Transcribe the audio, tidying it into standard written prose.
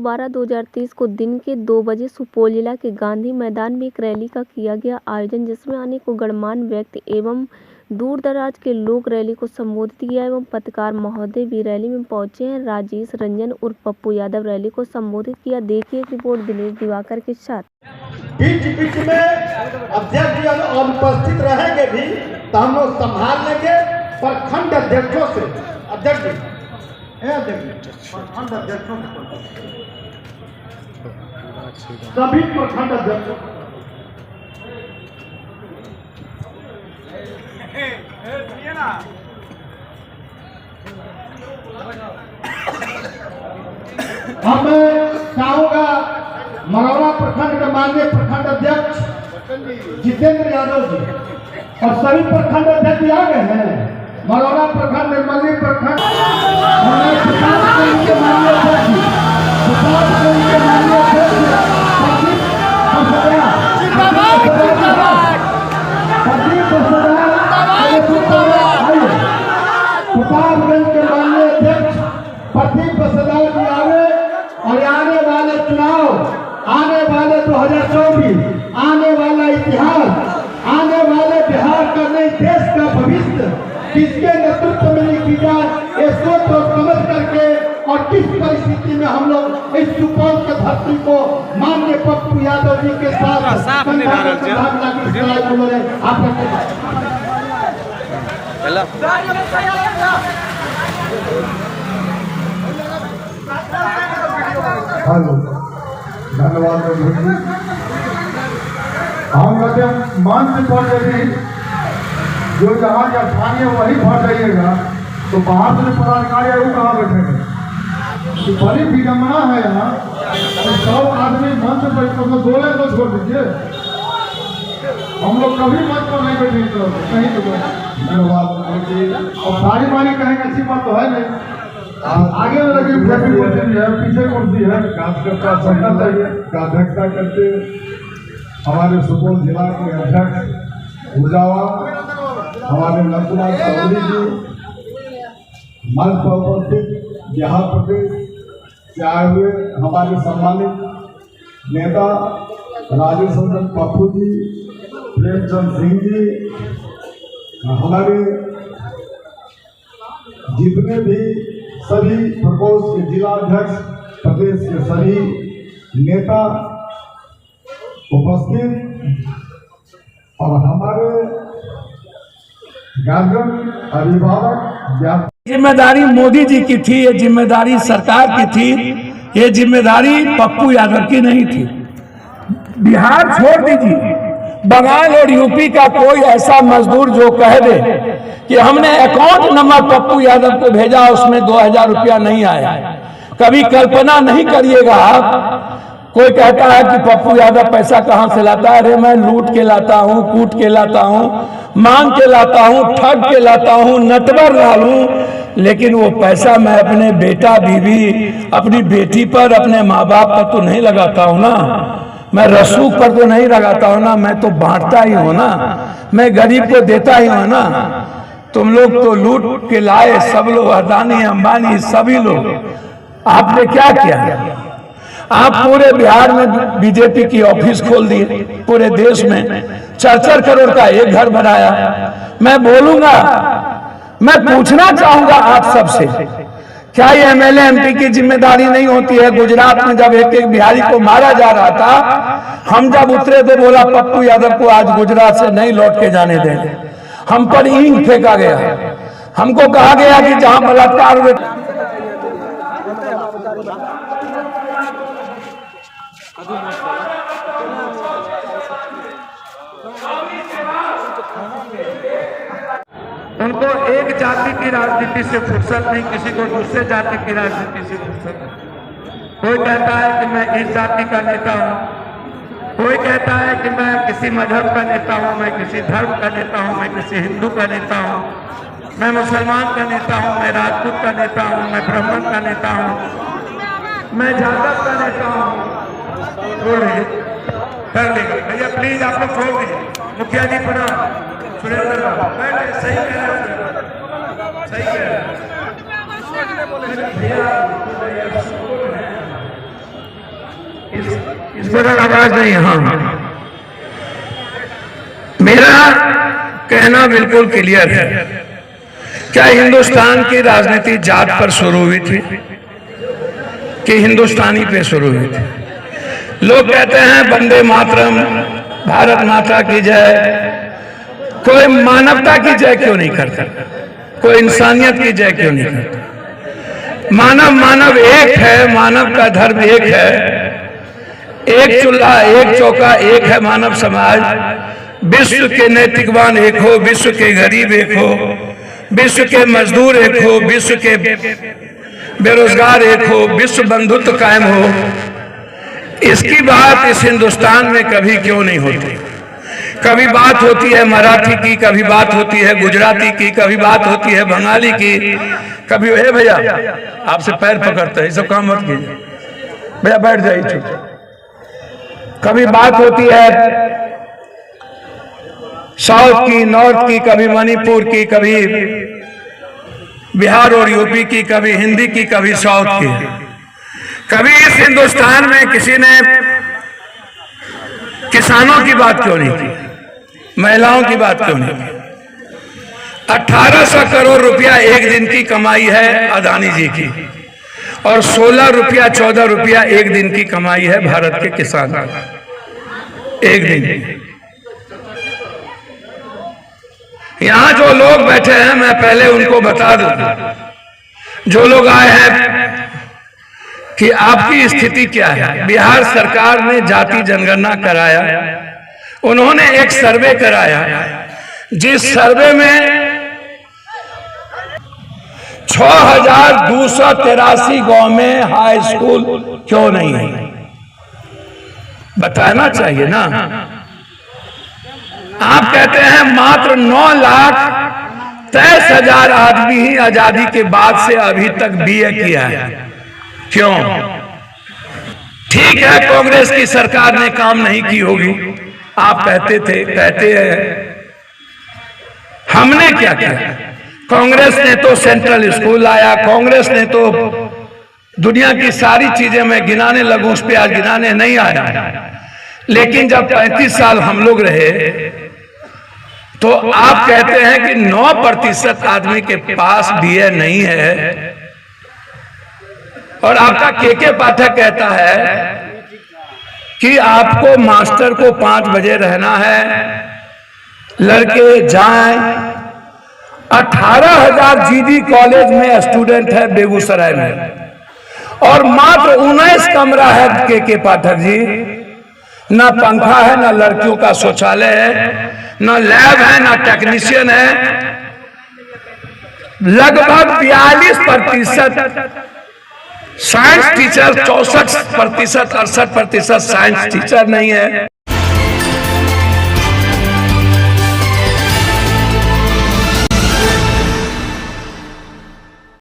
12/2023 को दिन के 2 बजे सुपौल जिला के गांधी मैदान में एक रैली का किया गया आयोजन, जिसमें अनेकों गणमान्य व्यक्ति एवं दूर दराज के लोग रैली को संबोधित किया एवं पत्रकार महोदय भी रैली में पहुंचे हैं। राजेश रंजन उर्फ पप्पू यादव रैली को संबोधित किया। देखिए एक रिपोर्ट दिनेश दिवाकर के साथ। बीच में अध्यक्ष जी अनुपस्थित रहेंगे भी तो हम लोग संभाल लेंगे प्रखंड अध्यक्षों से। अध्यक्ष जी प्रखंड अध्यक्षों सभी प्रखंड अध्यक्षों अब मैं चाहूंगा मरौरा प्रखंड के माननीय प्रखंड अध्यक्ष जितेंद्र यादव जी और सभी प्रखंड अध्यक्ष आ गए हैं। मरौरा प्रखंड निर्मली प्रखंड प्रतापगंज के माननीय अध्यक्ष प्रदीप बसदार जी आगे और आने वाले चुनाव, आने वाले 2024 आने वाला इतिहास, आने वाले बिहार का नई देश का भविष्य किसके नेतृत्व में लिखी जाए, ये सोच और समझ करके और किस परिस्थिति में हम लोग इस सुपौल के धरती को माननीय पप्पू यादव जी के साथ धन्यवाद। हम कहते हैं मंच पर यदि जो जहाँ का स्थानीय वही भर जाइएगा तो बाहर से पदाधिकारी है वो कहाँ बैठेंगे। तो बड़ी विडम्बना है यहाँ तो सब आदमी मंच पर तो बोले तो छोड़ दीजिए। हम लोग कभी मंच पर नहीं बैठेंगे तो कहीं तो धन्यवाद। और सारी बारी कहेंगे अच्छी बात तो है नहीं। आगे वाला की कुर्सी है, पीछे कुर्सी है, कार्यकर्ता संगठन चाहिए का अध्यक्षता करते हमारे सुपौल जिला के अध्यक्ष ऊर्जावा हमारे नंदकुमार चौधरी जी, मंच पर उपस्थित बिहार प्रदेश से आए हुए हमारे सम्मानित नेता राजेश रंजन पप्पू जी, प्रेमचंद सिंह जी, हमारे जितने भी सभी प्रकोष्ठ के जिला अध्यक्ष, प्रदेश के सभी नेता उपस्थित और हमारे गार्जियन अभिभावक। जिम्मेदारी मोदी जी की थी, ये जिम्मेदारी सरकार की थी, ये जिम्मेदारी पप्पू यादव की नहीं थी। बिहार छोड़ दीजिए, बंगाल और यूपी का कोई ऐसा मजदूर जो कह दे कि हमने अकाउंट नंबर पप्पू यादव को भेजा उसमें 2000 रुपया नहीं आया, कभी कल्पना नहीं करिएगा आप। कोई कहता है कि पप्पू यादव पैसा कहां से लाता है। अरे मैं लूट के लाता हूं, कूट के लाता हूं, मांग के लाता हूं, ठग के लाता हूं, नटवर लालूं, लेकिन वो पैसा मैं अपने बेटा बीवी, अपनी बेटी पर, अपने माँ बाप पर तो नहीं लगाता हूं ना। मैं रसूख पर तो नहीं लगाता हूं ना, मैं तो बांटता ही हूं ना, मैं गरीब को देता ही हूं ना। तुम लोग तो लूट के लाए, सब लोग अदानी अंबानी सभी लोग। आपने क्या किया? आप पूरे बिहार में बीजेपी की ऑफिस खोल दिए, पूरे देश में 4-4 करोड़ का एक घर बनाया। मैं बोलूंगा, मैं पूछना चाहूंगा आप सबसे, क्या ये एमएलए एमपी की जिम्मेदारी नहीं होती है? गुजरात में जब एक बिहारी को मारा जा रहा था, हम जब उतरे तो बोला पप्पू यादव को आज गुजरात से नहीं लौट के जाने देंगे। हम पर ईंट फेंका गया, हमको कहा गया कि जहां बलात्कार हुए उनको एक जाति की राजनीति से फुर्सत नहीं, किसी को दूसरे जाति की राजनीति से फुर्सत नहीं। कोई कहता है कि मैं इस जाति का नेता हूँ, कोई कहता है कि मैं किसी मजहब का नेता हूँ, मैं किसी धर्म का नेता हूँ, मैं किसी हिंदू का नेता हूँ, मैं मुसलमान का नेता हूँ, मैं राजपूत का नेता हूँ, मैं ब्राह्मण का नेता हूँ, मैं जाटव का नेता हूँ। कर लेगा भैया, प्लीज आप लोग छोड़ दीजिए। मुखिया जी प्रणाम। सुरेंद्र सही कह रहे हैं, सही कह रहे हैं। इस तरह आवाज नहीं। हाँ, मेरा कहना बिल्कुल क्लियर है। क्या हिंदुस्तान की राजनीति जात पर शुरू हुई थी कि हिंदुस्तानी पे शुरू हुई थी? लोग कहते हैं वंदे मातरम, भारत माता की जय। कोई मानवता की जय क्यों नहीं करता? कोई इंसानियत की जय क्यों नहीं करता? मानव एक है, मानव का धर्म एक है, एक चूल्हा एक चौका एक है मानव समाज। विश्व के नैतिकवान एक हो, विश्व के गरीब एक हो, विश्व के मजदूर एक हो, विश्व के बेरोजगार एक हो, विश्व बंधुत्व कायम हो। इसकी बात इस हिंदुस्तान में कभी क्यों नहीं होती? कभी बात होती है मराठी की, कभी बात होती है गुजराती की, कभी बात होती है बंगाली की, कभी भैया आपसे पैर पकड़ते हैं, ये सब काम मत कीजिए भैया, बैठ जाइए चुप। कभी बात होती है साउथ की, नॉर्थ की, कभी मणिपुर की, कभी बिहार और यूपी की, कभी हिंदी की, कभी साउथ की। कभी इस हिंदुस्तान में किसी ने किसानों की बात क्यों नहीं की? महिलाओं की बात क्यों नहीं की? 1800 करोड़ रुपया एक दिन की कमाई है अदानी जी की, और 16 रुपया 14 रुपया एक दिन की कमाई है भारत के किसान की, एक दिन की। यहां जो लोग बैठे हैं, मैं पहले उनको बता दूं, जो लोग आए हैं, कि आपकी स्थिति क्या है। बिहार सरकार ने जाति जनगणना कराया, उन्होंने एक सर्वे कराया, जिस सर्वे में 6283 गांव में हाई स्कूल क्यों नहीं है? बताना चाहिए ना। आप कहते हैं मात्र 9,23,000 आदमी ही आजादी के बाद से अभी तक बीए किया है। क्यों? ठीक है, कांग्रेस की सरकार ने काम नहीं की होगी, आप कहते थे, कहते हैं। हमने क्या किया? कांग्रेस ने तो सेंट्रल स्कूल लाया, कांग्रेस ने तो दुनिया की सारी चीजें मैं गिनाने लगूं, उस पर आज गिनाने नहीं आया। लेकिन जब 35 साल हम लोग रहे, तो आप कहते हैं कि 9% आदमी के पास बीए नहीं है, और आपका के पाठक कहता है कि आपको मास्टर को 5 बजे रहना है, लड़के जाएं। 18,000 जीडी कॉलेज में स्टूडेंट है बेगूसराय में, और मात्र 19 कमरा है के पाठक जी। ना पंखा है, ना लड़कियों का शौचालय है, ना लैब है, ना टेक्नीशियन है। लगभग 42% साइंस टीचर, 64%, 68% साइंस टीचर नहीं है।